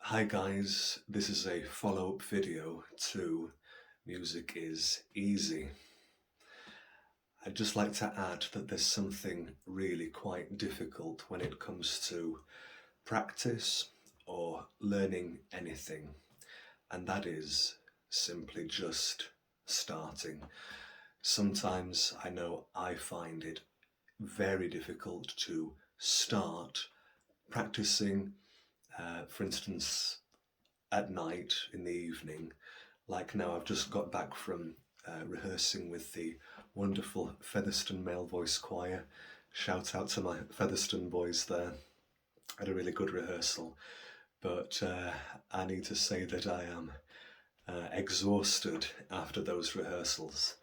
Hi guys, this is a follow-up video to Music is Easy. I'd just like to add that there's something really quite difficult when it comes to practice or learning anything, and that is simply just starting. Sometimes I know I find it very difficult to start practicing, for instance, at night in the evening. Like now, I've just got back from rehearsing with the wonderful Featherstone Male Voice Choir. Shout out to my Featherstone boys there. Had a really good rehearsal, but I need to say that I am exhausted after those rehearsals.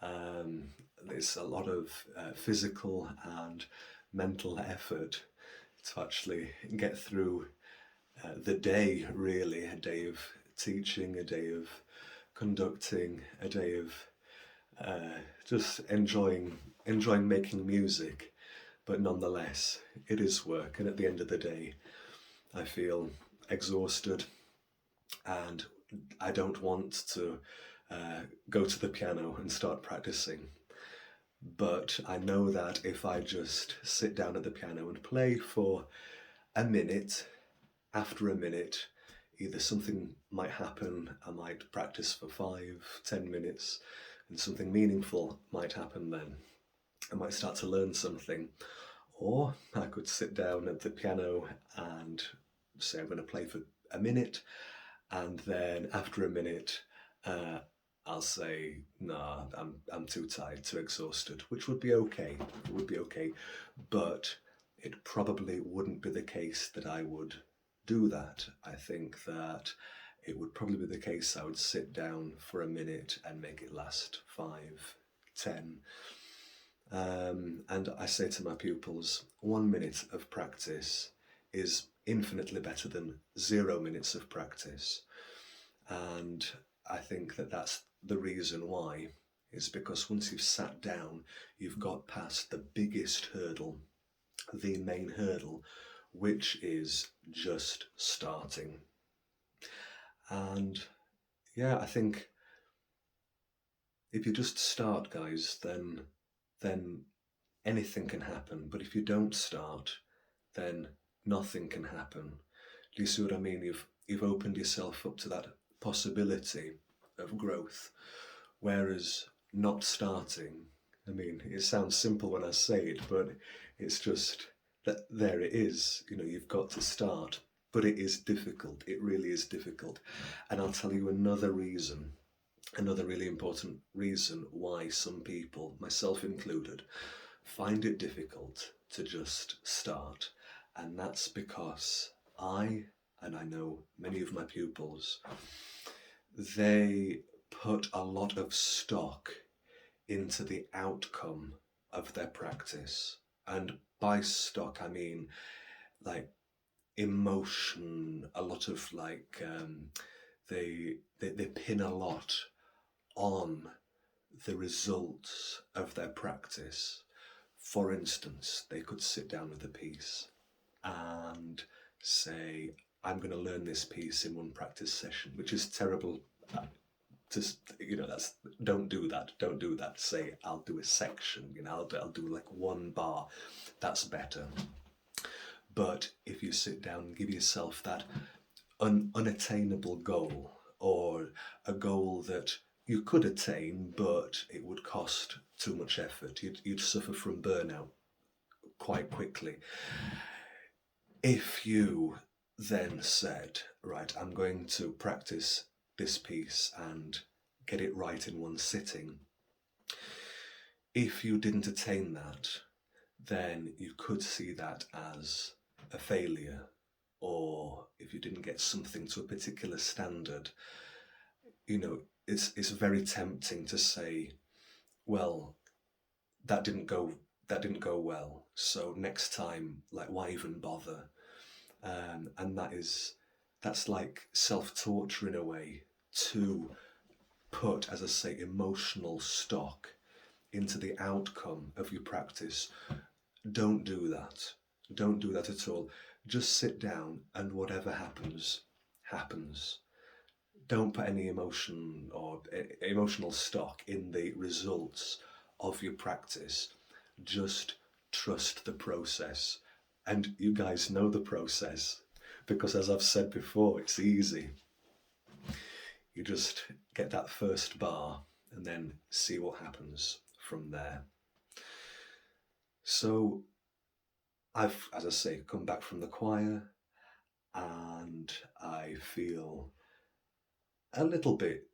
There's a lot of physical and mental effort to actually get through the day, really, a day of teaching, a day of conducting, a day of just enjoying making music. But nonetheless, it is work, and at the end of the day, I feel exhausted, and I don't want to go to the piano and start practicing. But I know that if I just sit down at the piano and play for a minute, after a minute, either something might happen, I might practice for 5-10 minutes, and something meaningful might happen then. I might start to learn something. Or I could sit down at the piano and say I'm going to play for a minute, and then after a minute, I'll say, nah, I'm too tired, too exhausted, which would be okay. It would be okay. But it probably wouldn't be the case that I would do that. I think that it would probably be the case I would sit down for a minute and make it last 5-10. And I say to my pupils, 1 minute of practice is infinitely better than 0 minutes of practice. And I think that that's the reason why, is because once you've sat down, you've got past the biggest hurdle, the main hurdle, which is just starting. And yeah, I think if you just start, guys, then anything can happen. But if you don't start, then nothing can happen. Do you see what I mean? You've opened yourself up to that possibility of growth. Whereas not starting, I mean, it sounds simple when I say it, but it's just that there it is. You've got to start. But it is difficult. It really is difficult. And I'll tell you another reason, another really important reason why some people, myself included, find it difficult to just start. And that's because and I know many of my pupils, they put a lot of stock into the outcome of their practice. And by stock, I mean like emotion, a lot of they pin a lot on the results of their practice. For instance, they could sit down with a piece and say, I'm going to learn this piece in one practice session, which is terrible. Don't do that. Say, I'll do a section, I'll do like one bar. That's better. But if you sit down and give yourself that unattainable goal, or a goal that you could attain, but it would cost too much effort, you'd suffer from burnout quite quickly. If you then said, right, I'm going to practice this piece and get it right in one sitting, if you didn't attain that, then you could see that as a failure. Or if you didn't get something to a particular standard, it's very tempting to say, well, that didn't go well, so next time, like, why even bother? And that's like self-torture in a way, to put, as I say, emotional stock into the outcome of your practice. Don't do that. Don't do that at all. Just sit down, and whatever happens, happens. Don't put any emotion or emotional stock in the results of your practice. Just trust the process. And you guys know the process because, as I've said before, it's easy. You just get that first bar and then see what happens from there. So I've, as I say, come back from the choir and I feel a little bit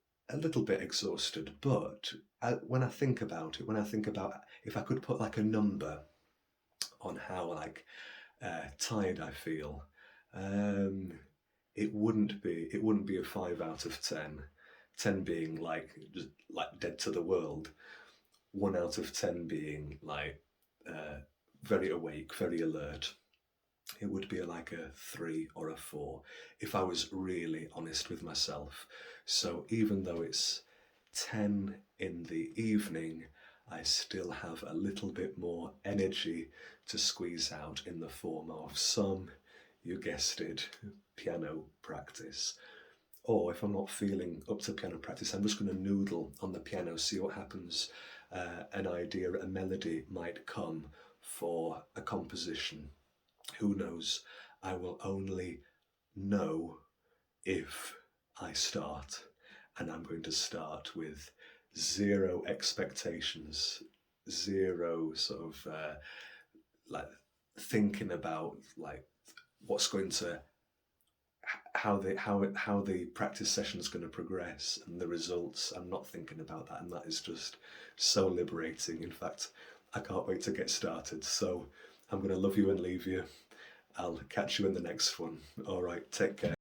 exhausted, but when I think about it, if I could put like a number on how tired I feel, it wouldn't be a 5 out of 10. 10 being like just like dead to the world, 1 out of 10 being like very awake, very alert. It would be like a 3 or a 4 if I was really honest with myself. So even though it's 10 in the evening, I still have a little bit more energy to squeeze out in the form of some, you guessed it, piano practice. Or if I'm not feeling up to piano practice, I'm just going to noodle on the piano, see what happens. An idea, a melody might come for a composition. Who knows? I will only know if I start. And I'm going to start with zero expectations, zero sort of like thinking about like what's going to how the practice session is going to progress and the results. I'm not thinking about that, and that is just so liberating. In fact, I can't wait to get started. So I'm going to love you and leave you. I'll catch you in the next one. All right, take care.